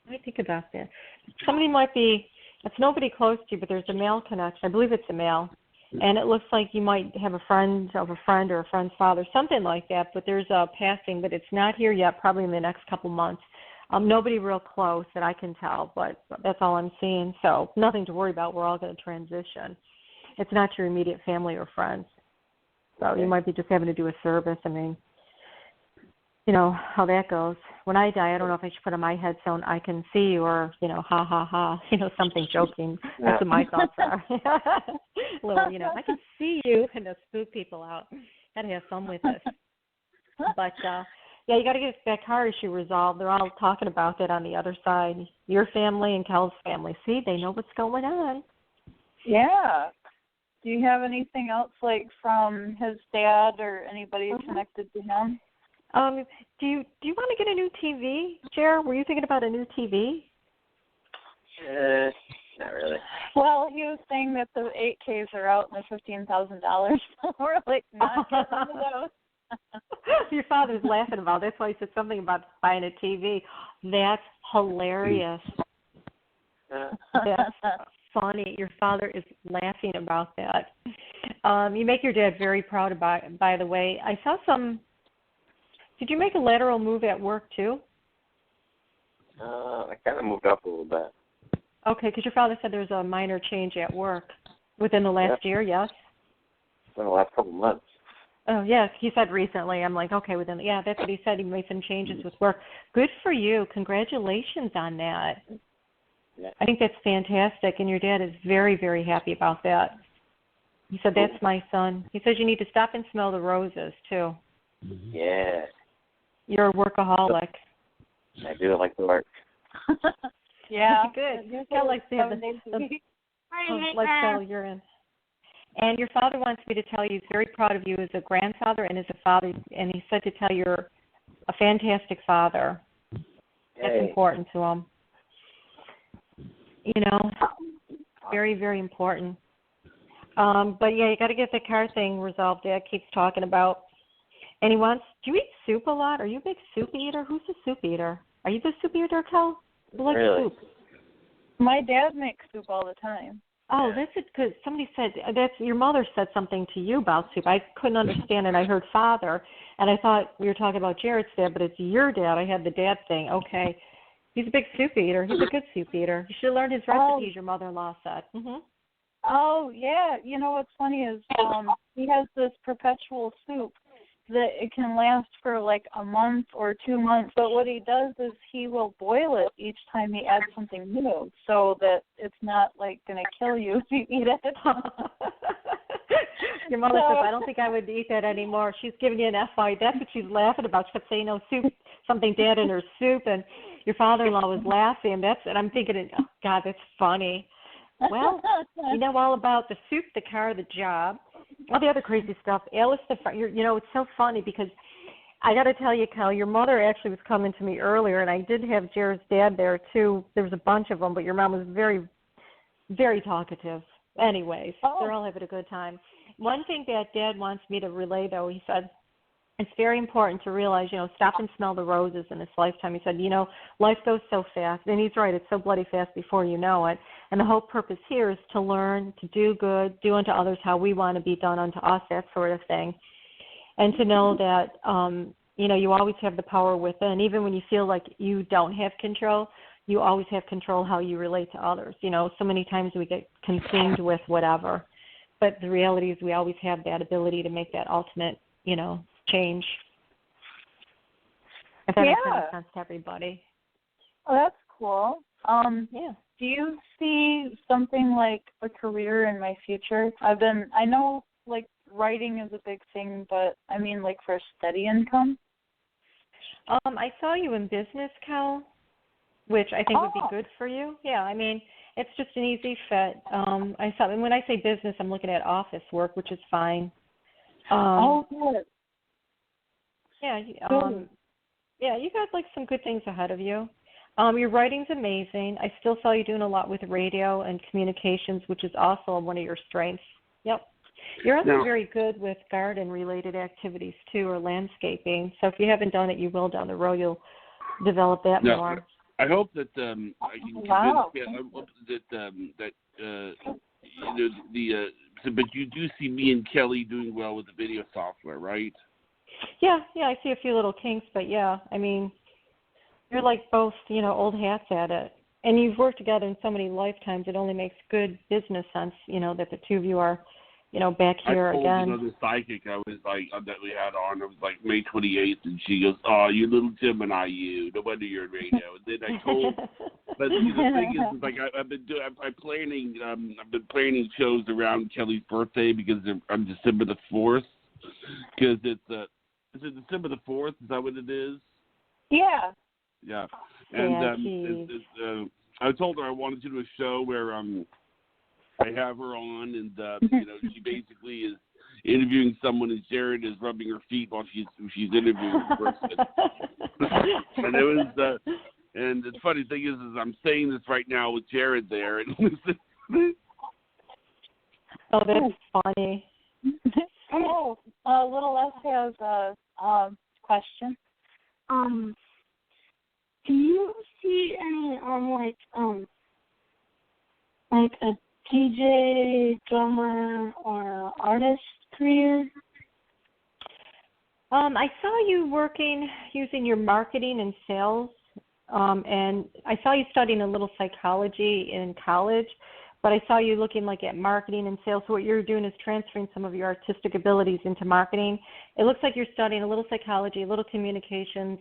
Let me think about that. Somebody might be. It's nobody close to you, but there's a male connection. I believe it's a male. And it looks like you might have a friend of a friend or a friend's father, something like that, but there's a passing, but it's not here yet, probably in the next couple months. Nobody real close that I can tell, but that's all I'm seeing. So nothing to worry about. We're all going to transition. It's not your immediate family or friends. So you might be just having to do a service. I mean, you know how that goes. When I die, I don't know if I should put on my headphone, I can see you, or, you know, ha, ha, ha, you know, something joking. That's what my thoughts are. Little, you know, I can see you, and to spook people out. Got to have fun with it. But, yeah, you got to get that car issue resolved. They're all talking about that on the other side. Your family and Kel's family. See, they know what's going on.
Yeah. Do you have anything else, like, from his dad or anybody connected to him?
Do you want to get a new TV, Jer? Were you thinking about a new TV?
Not really.
Well, he was saying that the 8Ks are out and they're $15,000. We're like, not getting rid of those.
Your father's laughing about it. That's why he said something about buying a TV. That's hilarious. That's funny. Your father is laughing about that. You make your dad very proud about it, by the way. I saw some. Did you make a lateral move at work too?
I kind of moved up a little bit.
Okay, because your father said there was a minor change at work within the last year. Yes.
In the last couple of months.
Oh, yeah, he said recently. I'm like, okay, that's what he said. He made some changes with work. Good for you. Congratulations on that.
Yeah.
I think that's fantastic, and your dad is very, very happy about that. He said, that's my son. He says you need to stop and smell the roses, too.
Yeah.
You're a workaholic.
I do like to work.
Yeah.
Good. Kel likes to have lifestyle you're in. And your father wants me to tell you he's very proud of you as a grandfather and as a father, and he said to tell you you're a fantastic father. That's important to him. You know, very, very important. But, yeah, you got to get the car thing resolved. Dad keeps talking about. And he wants, do you eat soup a lot? Are you a big soup eater? Who's a soup eater? Are you the soup eater, Kel? Who likes soup?
My dad makes soup all the time.
Oh, that's it, because somebody said, your mother said something to you about soup. I couldn't understand, and I heard father, and I thought we were talking about Jared's dad, but it's your dad. I had the dad thing. Okay. He's a big soup eater. He's a good soup eater. You should learn his recipes, your mother-in-law said. Mm-hmm.
Oh, yeah. You know what's funny is he has this perpetual soup that it can last for like a month or 2 months. But what he does is he will boil it each time he adds something new so that it's not like going to kill you if you eat it.
Your mother says, I don't think I would eat that anymore. She's giving you an FI. That's what she's laughing about. She kept saying, no, soup, something dead in her soup. And your father-in-law was laughing. And I'm thinking, oh, God, that's funny. Well, you know all about the soup, the car, the job, all the other crazy stuff. Alice, you know, it's so funny because I got to tell you, Kel, your mother actually was coming to me earlier, and I did have Jared's dad there, too. There was a bunch of them, but your mom was very, very talkative. Anyways, they're all having a good time. One thing that Dad wants me to relay, though, he said, it's very important to realize, you know, stop and smell the roses in this lifetime. He said, you know, life goes so fast. And he's right. It's so bloody fast before you know it. And the whole purpose here is to learn, to do good, do unto others how we want to be done unto us, that sort of thing. And to know that, you know, you always have the power within. Even when you feel like you don't have control, you always have control how you relate to others. You know, so many times we get consumed with whatever. But the reality is we always have that ability to make that ultimate, you know, change. If that makes any sense to everybody.
Oh, that's cool.
Yeah.
Do you see something like a career in my future? I know like writing is a big thing, but I mean like for a steady income.
I saw you in business, Cal, which I think would be good for you. Yeah, I mean, it's just an easy fit. And when I say business, I'm looking at office work, which is fine.
Good.
Yeah, yeah, you got like some good things ahead of you. Your writing's amazing. I still saw you doing a lot with radio and communications, which is also one of your strengths. Yep. You're also very good with garden-related activities, too, or landscaping. So if you haven't done it, you will down the road. You'll develop that more.
I hope that I can convince that you know, but you do see me and Kelly doing well with the video software, right?
Yeah, I see a few little kinks, but yeah, I mean, you're like both, old hats at it. And you've worked together in so many lifetimes, it only makes good business sense, that the two of you are, back here again.
I told another psychic I was like, that we had on, it was like May 28th, and she goes, "Oh, you little Gemini, you. No wonder you're in radio." And then I told, but the thing is like I've been planning shows around Kelly's birthday because they're on December the 4th, because is it December the 4th? Is that what it is?
Yeah.
Yeah. And I told her I wanted to do a show where I have her on, and she basically is interviewing someone, and Jared is rubbing her feet while she's interviewing the person. And it was and the funny thing is I'm saying this right now with Jared there, and
oh, that's funny.
Little S has a question.
Do you see any like a DJ, drummer, or artist career?
I saw you working using your marketing and sales, and I saw you studying a little psychology in college, but I saw you looking like at marketing and sales. So what you're doing is transferring some of your artistic abilities into marketing. It looks like you're studying a little psychology, a little communications,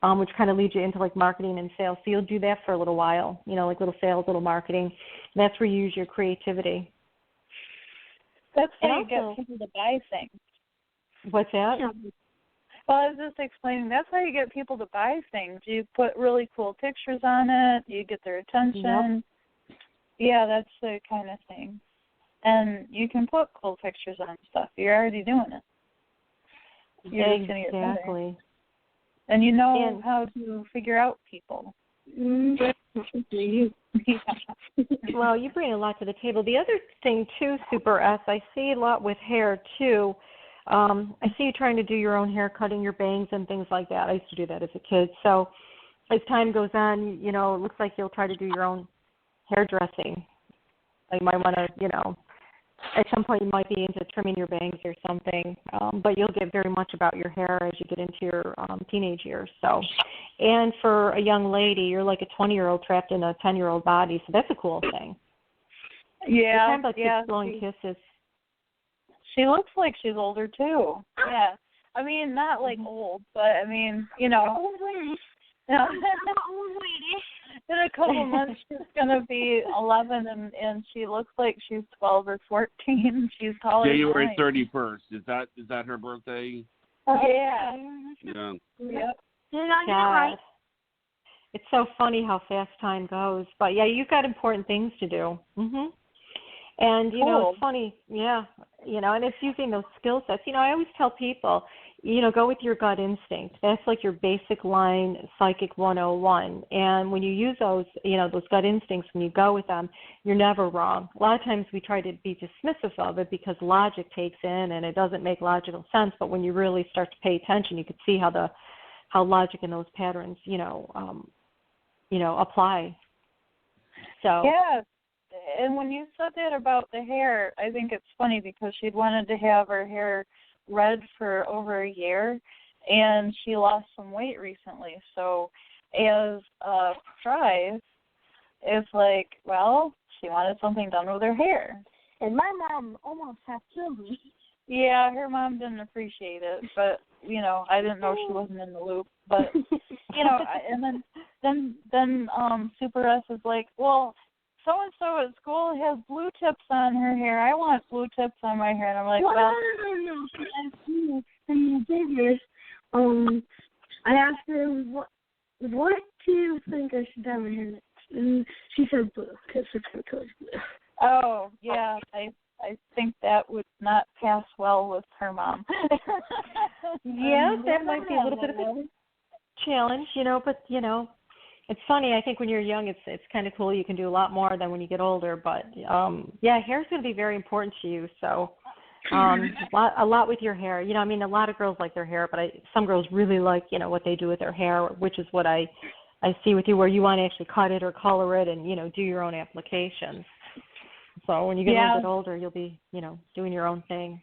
which kind of leads you into like marketing and sales. So you'll do that for a little while, like little sales, little marketing. That's where you use your creativity.
That's how you get people to buy things.
What's that?
Well, I was just explaining, that's how you get people to buy things. You put really cool pictures on it, you get their attention. Yep. Yeah, that's the kind of thing. And you can put cool pictures on stuff. You're already doing it. You're
exactly.
And you know how to figure out people.
Well, you bring a lot to the table. The other thing, too, Super S, I see a lot with hair, too. I see you trying to do your own hair, cutting your bangs and things like that. I used to do that as a kid. So as time goes on, it looks like you'll try to do your own hairdressing. You might want to, at some point you might be into trimming your bangs or something, but you'll get very much about your hair as you get into your teenage years. So, and for a young lady, you're like a 20-year-old trapped in a 10-year-old body, so that's a cool thing.
Yeah,
kind of like blowing kisses.
She looks like she's older too. Yeah, I mean not like old, but I mean in a couple months she's gonna be 11, and she looks like she's 12 or 14. She's taller.
January 31st. Is that her birthday?
Yeah.
Yeah.
Yep.
God. It's so funny how fast time goes, but yeah, you've got important things to do. Mhm. And it's funny, and it's using those skill sets. I always tell people, go with your gut instinct. That's like your basic line psychic 101. And when you use those, those gut instincts, when you go with them, you're never wrong. A lot of times we try to be dismissive of it because logic takes in and it doesn't make logical sense. But when you really start to pay attention, you can see how logic and those patterns, apply. So.
Yeah. And when you said that about the hair, I think it's funny because she'd wanted to have her hair red for over a year, and she lost some weight recently. So as a surprise, it's like, well, she wanted something done with her hair.
And my mom almost had killed me.
Yeah, her mom didn't appreciate it, but, I didn't know she wasn't in the loop. But, and then Super S is like, well, so-and-so at school has blue tips on her hair. I want blue tips on my hair. And I'm like,
no. In the business, I asked her, what do you think I should have my hair next? And she said blue, because her color's blue.
Oh, yeah. I think that would not pass well with her mom.
Yeah, that might be a little bit of a challenge, but, it's funny. I think when you're young, it's kind of cool. You can do a lot more than when you get older. But hair is going to be very important to you. So a lot with your hair. A lot of girls like their hair, but some girls really like what they do with their hair, which is what I see with you, where you want to actually cut it or color it and do your own applications. So when you get a little bit older, you'll be, doing your own thing.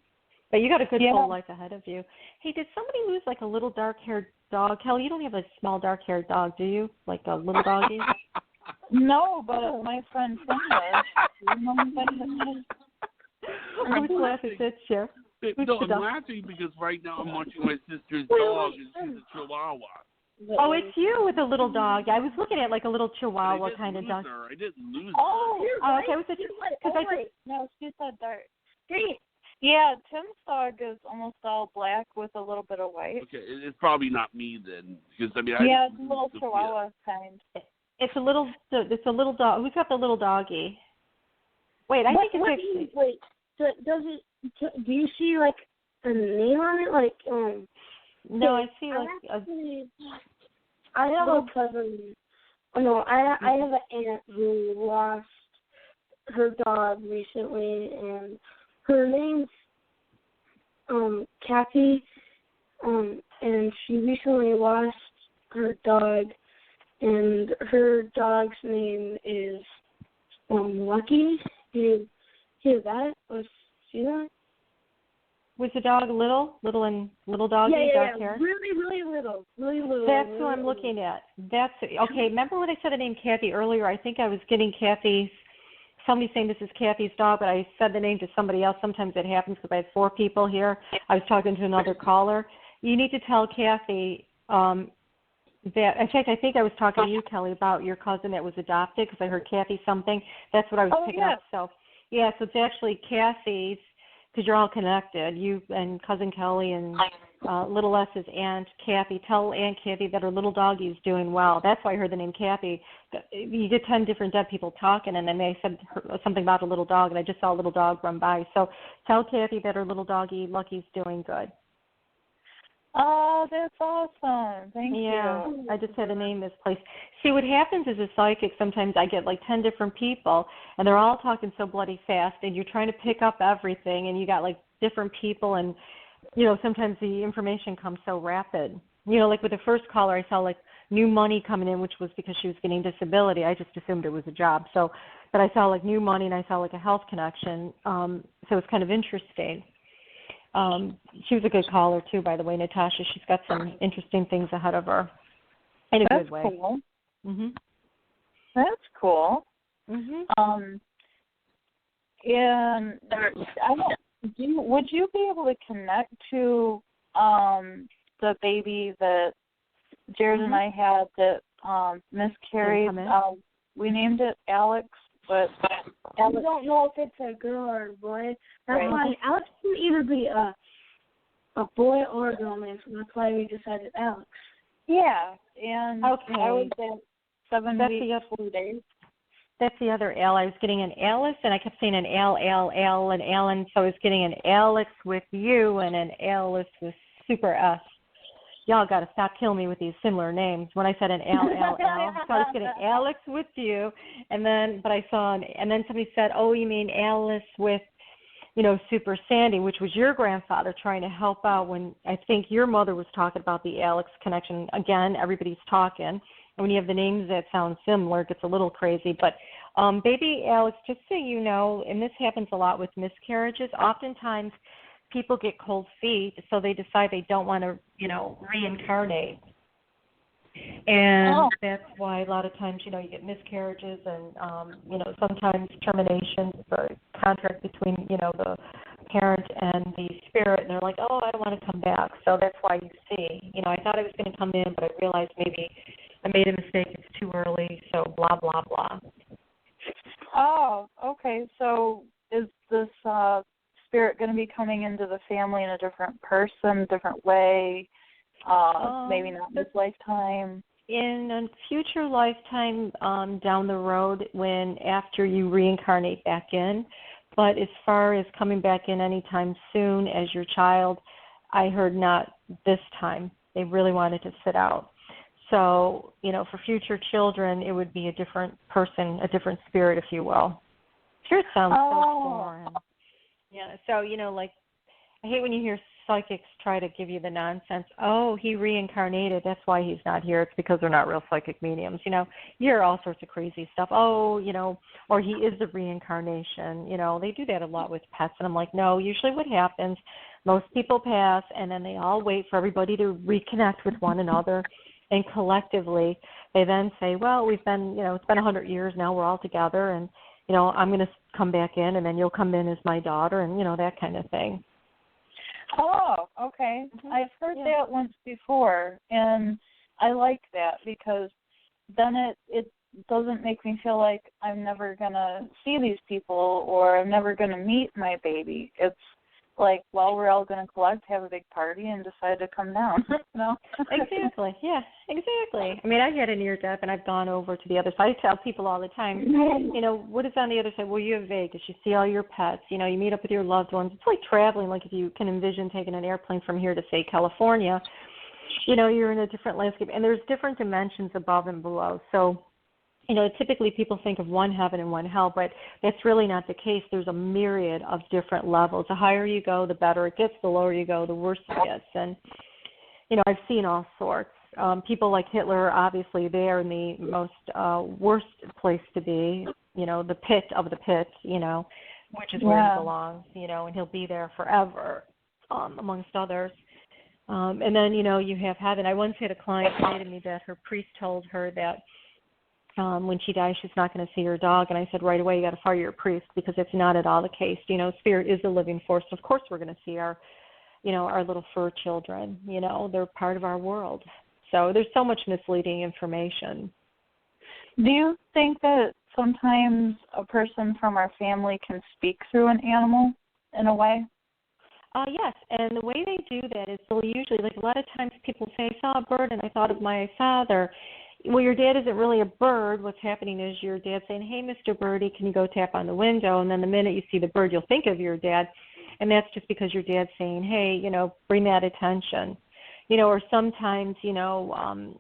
But you got a good full life ahead of you. Hey, did somebody lose like a little dark-haired dog? Kelly, you don't have a small dark-haired dog, do you? Like a little doggy?
No, but my friend Tim does.
I was laughing at you.
No, I'm laughing because right now I'm watching my sister's dog, and she's a Chihuahua.
Oh, it's you with a little dog. I was looking at like a little Chihuahua kind of dog.
I didn't lose her.
Oh,
okay.
No, she's that dark. Yeah, Tim's dog is almost all black with a little bit of white.
Okay, it's probably not me then, because I mean.
It's a little Chihuahua kind.
It's a little dog. Who's got the little doggy? Wait, I think it's actually.
Wait, so do you see like a name on it? Like
No, I see like
I have a cousin. Oh no, I have an aunt who lost her dog recently, and her name's Kathy. And she recently lost her dog, and her dog's name is Lucky. Do you hear that or see that?
Was the dog little doggy, dark hair?
Really little.
That's who I'm looking at. That's okay. Remember when I said the name Kathy earlier? I think I was getting somebody saying this is Kathy's dog, but I said the name to somebody else. Sometimes it happens because I have 4 people here. I was talking to another caller. You need to tell Kathy that. In fact, I think I was talking to you, Kelly, about your cousin that was adopted because I heard Kathy something. That's what I was picking up. So it's actually Kathy's. Because you're all connected, you and Cousin Kelly and little S's Aunt Kathy. Tell Aunt Kathy that her little doggy's doing well. That's why I heard the name Kathy. You get 10 different dead people talking, and then they said something about a little dog, and I just saw a little dog run by. So tell Kathy that her little doggy Lucky's doing good.
Oh, that's awesome. Thank you.
Yeah, I just had to name this place. See, what happens is a psychic, sometimes I get like 10 different people, and they're all talking so bloody fast, and you're trying to pick up everything, and you got like different people, and, sometimes the information comes so rapid. Like with the first caller, I saw like new money coming in, which was because she was getting disability. I just assumed it was a job. So, but I saw like new money, and I saw like a health connection. So it's kind of interesting. She was a good caller too, by the way, Natasha. She's got some interesting things ahead of her in a good way.
That's cool.
Mhm.
That's cool.
Mhm.
And would you be able to connect to the baby that Jared and I had that miscarried? We named it Alex. But
I don't know if it's a girl or a boy. That's why Alex can either be a boy or a girl name, so that's why we decided Alex.
Yeah, and I was at 7 weeks, 4 days.
That's the other L. I was getting an Alice, and I kept saying an L, and Alan, so I was getting an Alex with you and an Alice with super S. Y'all got to stop killing me with these similar names. When I said an L, so I was getting Alex with you, and then somebody said, oh, you mean Alice with, Super Sandy, which was your grandfather trying to help out when I think your mother was talking about the Alex connection. Again, everybody's talking, and when you have the names that sound similar, it gets a little crazy. But baby Alex, just so you know, and this happens a lot with miscarriages, oftentimes people get cold feet, so they decide they don't want to, reincarnate. And that's why a lot of times, you get miscarriages and, sometimes terminations, the contract between, the parent and the spirit, and they're like, oh, I don't want to come back. So that's why you see, I thought I was going to come in, but I realized maybe I made a mistake. It's too early, so blah, blah, blah.
Oh, okay. So is this spirit going to be coming into the family in a different person, different way? Maybe not this lifetime.
In a future lifetime down the road, after you reincarnate back in. But as far as coming back in anytime soon as your child, I heard not this time. They really wanted to sit out. So, for future children, it would be a different person, a different spirit, if you will. Sure, it sounds so foreign. Yeah, so, like, I hate when you hear psychics try to give you the nonsense, oh, he reincarnated, that's why he's not here. It's because they're not real psychic mediums. You know, you hear all sorts of crazy stuff. Oh, you know, or he is the reincarnation. You know, they do that a lot with pets. And I'm like, no, usually what happens, most people pass, and then they all wait for everybody to reconnect with one another. And collectively, they then say, well, we've been, you know, it's been 100 years now, we're all together, and, you know, I'm going to come back in, and then you'll come in as my daughter, and, you know, that kind of thing.
Oh, okay. Mm-hmm. I've heard that once before, and I like that because then it doesn't make me feel like I'm never going to see these people or I'm never going to meet my baby. It's like, well, we're all going to collect, have a big party, and decide to come down. No?
Exactly. Yeah, exactly. I mean, I had a near death, and I've gone over to the other side. I tell people all the time, you know, what is on the other side? Well, you have Vegas. You see all your pets. You know, you meet up with your loved ones. It's like traveling. Like if you can envision taking an airplane from here to, say, California, you know, you're in a different landscape. And there's different dimensions above and below. So, you know, typically people think of one heaven and one hell, but that's really not the case. There's a myriad of different levels. The higher you go, the better it gets. The lower you go, the worse it gets. And, you know, I've seen all sorts. People like Hitler, obviously, they are in the most worst place to be, you know, the pit of the pit, you know, which is where he belongs, you know, and he'll be there forever, amongst others. And then, you know, you have heaven. I once had a client say to me that her priest told her that when she dies, she's not going to see her dog. And I said, right away, you got to fire your priest because it's not at all the case. You know, spirit is a living force. Of course we're going to see our, you know, our little fur children. You know, they're part of our world. So there's so much misleading information.
Do you think that sometimes a person from our family can speak through an animal in a way?
Yes, and the way they do that is they'll usually, like a lot of times people say, I saw a bird and I thought of my father. Well, your dad isn't really a bird. What's happening is your dad's saying, hey, Mr. Birdie, can you go tap on the window? And then the minute you see the bird, you'll think of your dad. And that's just because your dad's saying, hey, you know, bring that attention. You know, or sometimes, you know,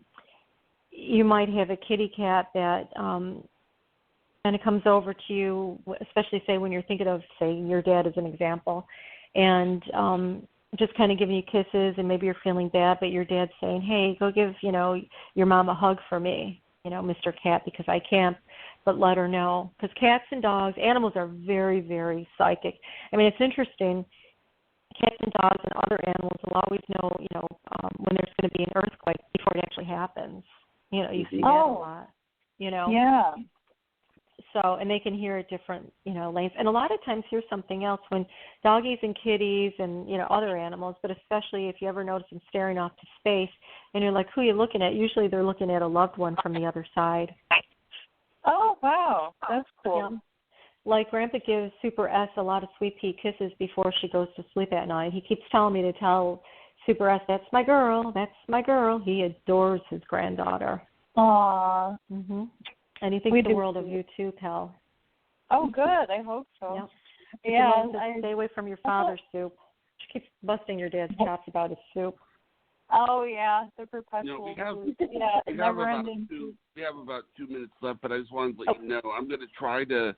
you might have a kitty cat that kind of comes over to you, especially, say, when you're thinking of, say, your dad as an example, and just kind of giving you kisses, and maybe you're feeling bad, but your dad's saying, hey, go give, you know, your mom a hug for me, you know, Mr. Cat, because I can't, but let her know. Because cats and dogs, animals are very, very psychic. I mean, it's interesting. Cats and dogs and other animals will always know, you know, when there's going to be an earthquake before it actually happens. You know, you see that a lot, you know.
Yeah.
So, and they can hear at different, you know, lanes. And a lot of times here's something else when doggies and kitties and, you know, other animals, but especially if you ever notice them staring off to space and you're like, who are you looking at? Usually they're looking at a loved one from the other side.
Oh, wow. That's cool.
Yeah. Like Grandpa gives Super S a lot of sweet pea kisses before she goes to sleep at night. He keeps telling me to tell Super S, that's my girl, that's my girl. He adores his granddaughter.
Aww.
Mhm. And he thinks the world of you too, pal.
Oh, good. I hope so.
Yep.
Yeah.
Stay away from your father's soup. She keeps busting your dad's chops about his soup.
Oh, yeah. The perpetual.
You know, we have about 2 minutes left, but I just wanted to let you know I'm going to try to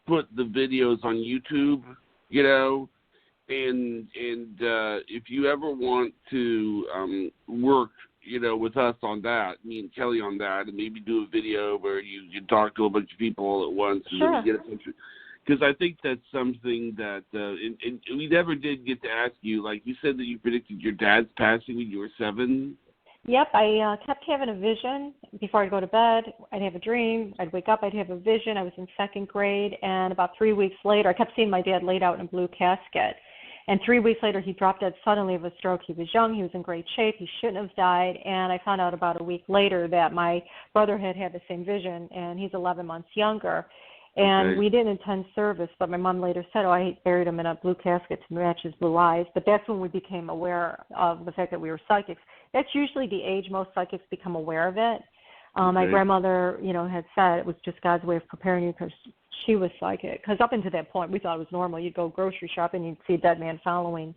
put the videos on YouTube, you know, and if you ever want to work, you know, with us on that, me and Kelly on that, and maybe do a video where you talk to a bunch of people all at once.
Sure.
And get because I think that's something that, and we never did get to ask you, like you said that you predicted your dad's passing when you were 7.
Yep, I kept having a vision before I'd go to bed. I'd have a dream. I'd wake up. I'd have a vision. I was in 2nd grade, and about 3 weeks later, I kept seeing my dad laid out in a blue casket. And 3 weeks later, he dropped dead suddenly of a stroke. He was young. He was in great shape. He shouldn't have died. And I found out about a week later that my brother had the same vision, and he's 11 months younger. And we didn't attend service, but my mom later said, I buried him in a blue casket to match his blue eyes. But that's when we became aware of the fact that we were psychics. That's usually the age most psychics become aware of it. My grandmother, you know, had said it was just God's way of preparing you because she was psychic. Because up until that point, we thought it was normal. You'd go grocery shopping and you'd see a dead man following,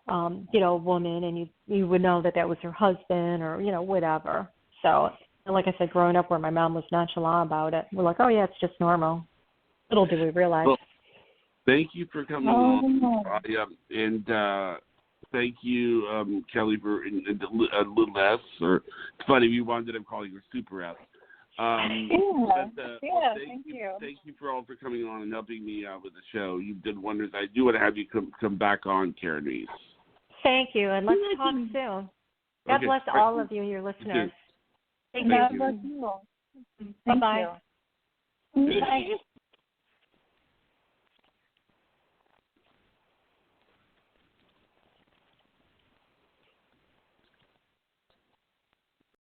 you know, a woman, and you would know that was her husband or, you know, whatever. So, like I said, growing up where my mom was nonchalant about it, we're like, oh, yeah, it's just normal. Little did we realize.
Thank you for coming on. And thank you, Kelly, for a little S. Or it's funny, we wound up calling her Super S.
Thank you.
Thank you for coming on and helping me out with the show. You've done wonders. I do want to have you come back on, Karyn Reece.
Thank you, and let's talk soon. God bless all of you and your listeners.
Thank you.
Bye-bye.
Bye.